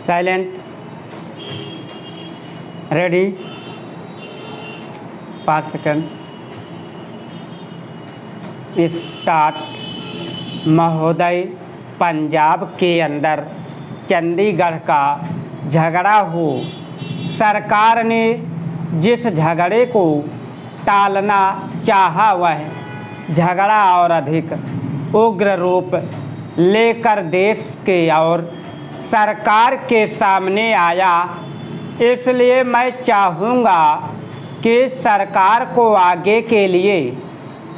Silent, ready, 5 second, start. महोदय, पंजाब के अंदर चंडीगढ़ का झगड़ा हो, सरकार ने जिस झगड़े को टालना चाहा वह झगड़ा और अधिक उग्र रूप लेकर देश के और सरकार के सामने आया। इसलिए मैं चाहूँगा कि सरकार को आगे के लिए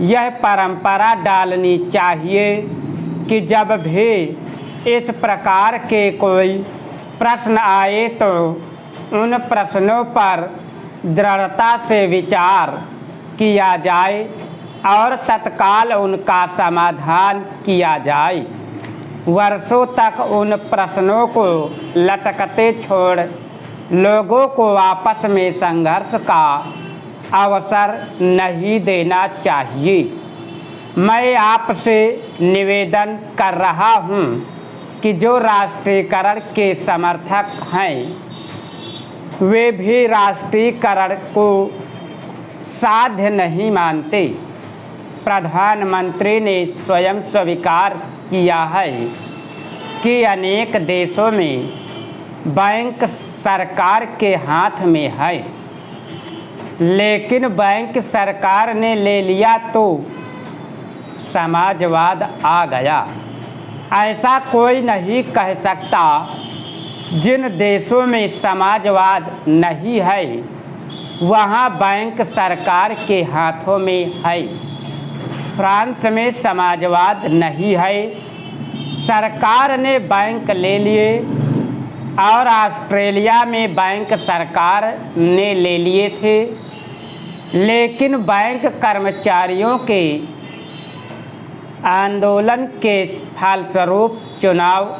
यह परंपरा डालनी चाहिए कि जब भी इस प्रकार के कोई प्रश्न आए तो उन प्रश्नों पर दृढ़ता से विचार किया जाए और तत्काल उनका समाधान किया जाए। वर्षों तक उन प्रश्नों को लटकते छोड़ लोगों को आपस में संघर्ष का अवसर नहीं देना चाहिए। मैं आपसे निवेदन कर रहा हूं कि जो राष्ट्रीयकरण के समर्थक हैं वे भी राष्ट्रीयकरण को साध्य नहीं मानते। प्रधानमंत्री ने स्वयं स्वीकार किया है कि अनेक देशों में बैंक सरकार के हाथ में है, लेकिन बैंक सरकार ने ले लिया तो समाजवाद आ गया। ऐसा कोई नहीं कह सकता जिन देशों में समाजवाद नहीं है वहाँ बैंक सरकार के हाथों में है। फ्रांस में समाजवाद नहीं है, सरकार ने बैंक ले लिए, और ऑस्ट्रेलिया में बैंक सरकार ने ले लिए थे, लेकिन बैंक कर्मचारियों के आंदोलन के फलस्वरूप चुनाव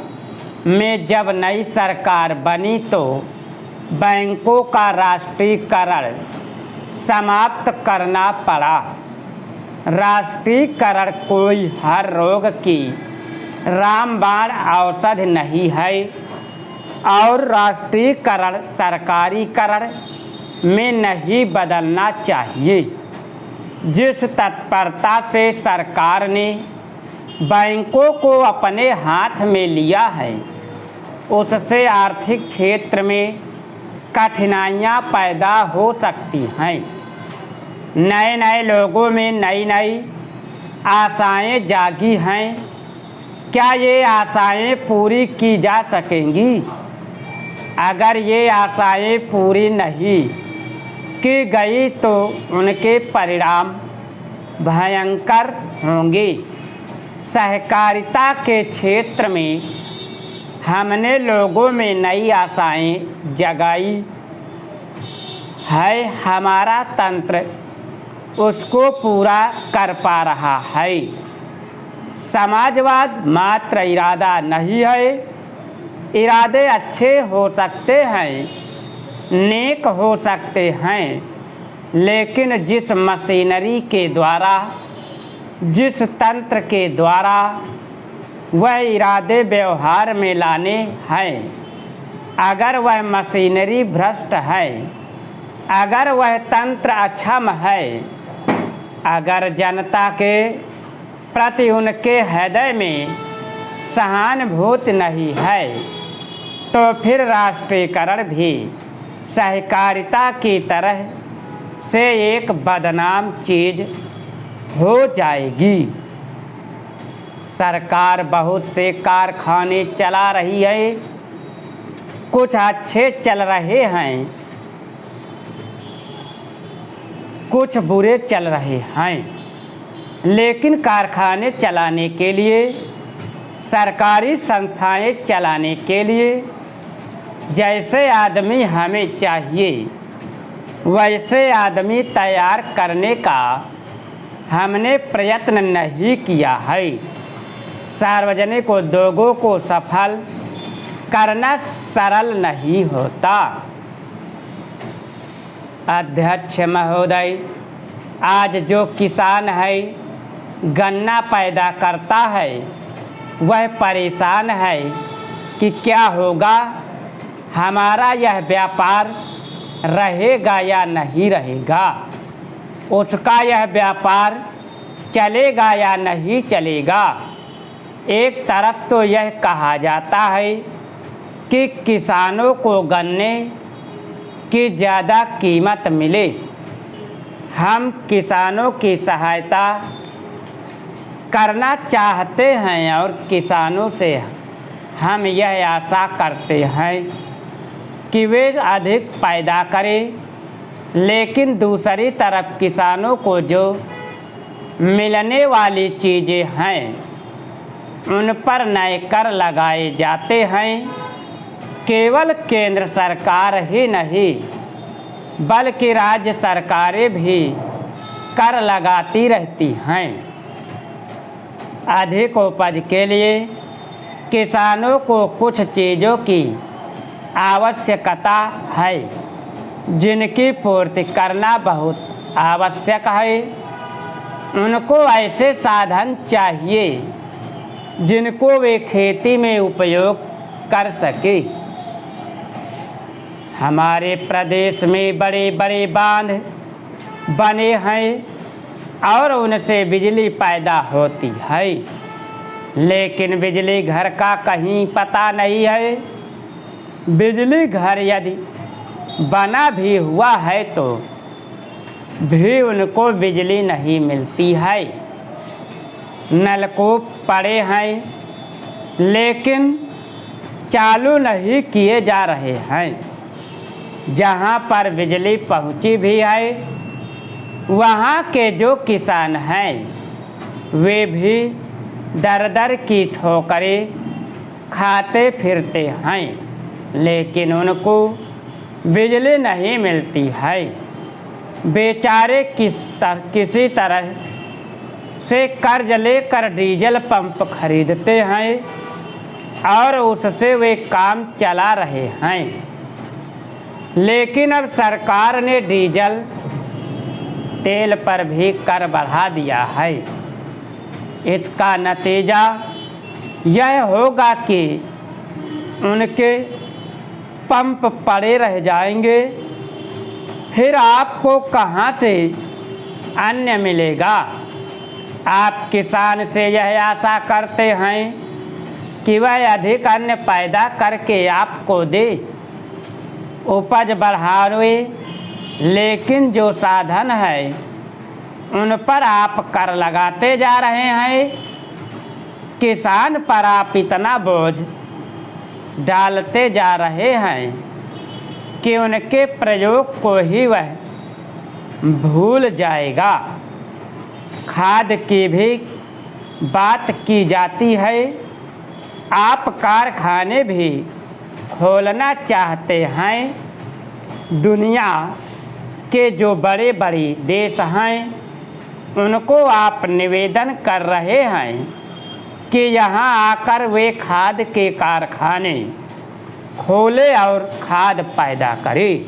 में जब नई सरकार बनी तो बैंकों का राष्ट्रीयकरण समाप्त करना पड़ा। राष्ट्रीयकरण कोई हर रोग की रामबाण औषधि नहीं है और राष्ट्रीयकरण सरकारीकरण में नहीं बदलना चाहिए। जिस तत्परता से सरकार ने बैंकों को अपने हाथ में लिया है उससे आर्थिक क्षेत्र में कठिनाइयाँ पैदा हो सकती हैं। नए नए लोगों में नई नई आशाएं जागी हैं। क्या ये आशाएं पूरी की जा सकेंगी? अगर ये आशाएं पूरी नहीं की गई तो उनके परिणाम भयंकर होंगे। सहकारिता के क्षेत्र में हमने लोगों में नई आशाएं जगाई है, हमारा तंत्र उसको पूरा कर पा रहा है। समाजवाद मात्र इरादा नहीं है, इरादे अच्छे हो सकते हैं, नेक हो सकते हैं, लेकिन जिस मशीनरी के द्वारा, जिस तंत्र के द्वारा वह इरादे व्यवहार में लाने हैं, अगर वह मशीनरी भ्रष्ट है, अगर वह तंत्र अक्षम है, अगर जनता के प्रति उनके हृदय में सहानुभूति नहीं है तो फिर राष्ट्रीयकरण भी सहकारिता की तरह से एक बदनाम चीज़ हो जाएगी। सरकार बहुत से कारखाने चला रही है, कुछ अच्छे चल रहे हैं, कुछ बुरे चल रहे हैं, लेकिन कारखाने चलाने के लिए, सरकारी संस्थाएं चलाने के लिए जैसे आदमी हमें चाहिए वैसे आदमी तैयार करने का हमने प्रयत्न नहीं किया है। सार्वजनिक उद्योगों को सफल करना सरल नहीं होता। अध्यक्ष महोदय, आज जो किसान है गन्ना पैदा करता है वह परेशान है कि क्या होगा हमारा यह व्यापार रहेगा या नहीं रहेगा, उसका यह व्यापार चलेगा या नहीं चलेगा। एक तरफ तो यह कहा जाता है कि किसानों को गन्ने की ज़्यादा कीमत मिले। हम किसानों की सहायता करना चाहते हैं और किसानों से हम यह आशा करते हैं कि वे अधिक पैदा करें, लेकिन दूसरी तरफ किसानों को जो मिलने वाली चीज़ें हैं उन पर नए कर लगाए जाते हैं। केवल केंद्र सरकार ही नहीं बल्कि राज्य सरकारें भी कर लगाती रहती हैं। अधिक उपज के लिए किसानों को कुछ चीज़ों की आवश्यकता है जिनकी पूर्ति करना बहुत आवश्यक है। उनको ऐसे साधन चाहिए जिनको वे खेती में उपयोग कर सके। हमारे प्रदेश में बड़े बड़े बांध बने हैं और उनसे बिजली पैदा होती है, लेकिन बिजली घर का कहीं पता नहीं है। बिजली घर यदि बना भी हुआ है तो भी उनको बिजली नहीं मिलती है। नलकूप पड़े हैं लेकिन चालू नहीं किए जा रहे हैं। जहाँ पर बिजली पहुँची भी है वहाँ के जो किसान हैं वे भी दर दर की ठोकरें खाते फिरते हैं, लेकिन उनको बिजली नहीं मिलती है। बेचारे किसी तरह से कर्ज लेकर डीजल पंप खरीदते हैं और उससे वे काम चला रहे हैं, लेकिन अब सरकार ने डीजल तेल पर भी कर बढ़ा दिया है। इसका नतीजा यह होगा कि उनके पंप पड़े रह जाएंगे, फिर आपको कहाँ से अन्न मिलेगा। आप किसान से यह आशा करते हैं कि वह अधिक अन्न पैदा करके आपको दे, उपज बढ़ावे, लेकिन जो साधन है उन पर आप कर लगाते जा रहे हैं। किसान पर आप इतना बोझ डालते जा रहे हैं कि उनके प्रयोग को ही वह भूल जाएगा। खाद की भी बात की जाती है। आप कारखाने भी खोलना चाहते हैं। दुनिया के जो बड़े बड़े देश हैं उनको आप निवेदन कर रहे हैं कि यहाँ आकर वे खाद के कारखाने खोले और खाद पैदा करें।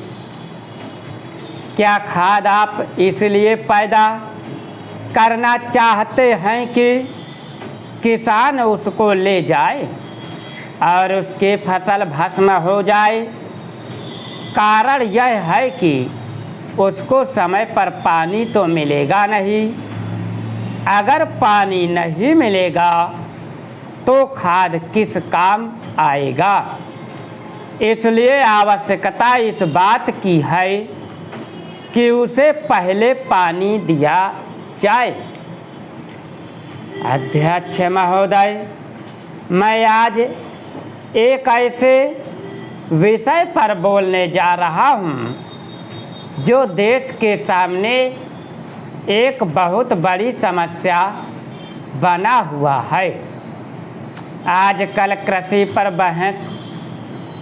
क्या खाद आप इसलिए पैदा करना चाहते हैं कि किसान उसको ले जाए और उसकी फसल भस्म हो जाए? कारण यह है कि उसको समय पर पानी तो मिलेगा नहीं। अगर पानी नहीं मिलेगा तो खाद किस काम आएगा। इसलिए आवश्यकता इस बात की है कि उसे पहले पानी दिया जाए। अध्यक्ष महोदय, मैं आज एक ऐसे विषय पर बोलने जा रहा हूँ जो देश के सामने एक बहुत बड़ी समस्या बना हुआ है। आजकल कृषि पर बहस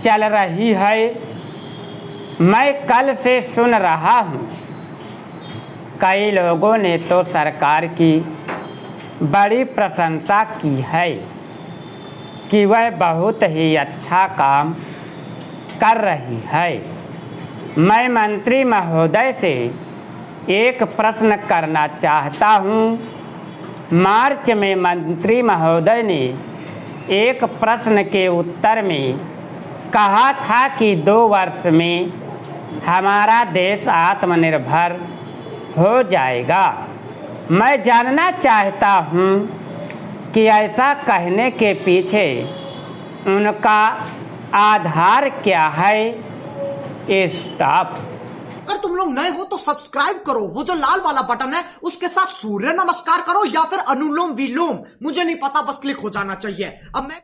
चल रही है। मैं कल से सुन रहा हूँ, कई लोगों ने तो सरकार की बड़ी प्रशंसा की है कि वह बहुत ही अच्छा काम कर रही है। मैं मंत्री महोदय से एक प्रश्न करना चाहता हूँ। मार्च में मंत्री महोदय ने एक प्रश्न के उत्तर में कहा था कि 2 वर्ष में हमारा देश आत्मनिर्भर हो जाएगा। मैं जानना चाहता हूँ कि ऐसा कहने के पीछे उनका आधार क्या है। स्टॉप। अगर तुम लोग नए हो तो सब्सक्राइब करो, वो जो लाल वाला बटन है उसके साथ सूर्य नमस्कार करो या फिर अनुलोम विलोम, मुझे नहीं पता, बस क्लिक हो जाना चाहिए। अब मैं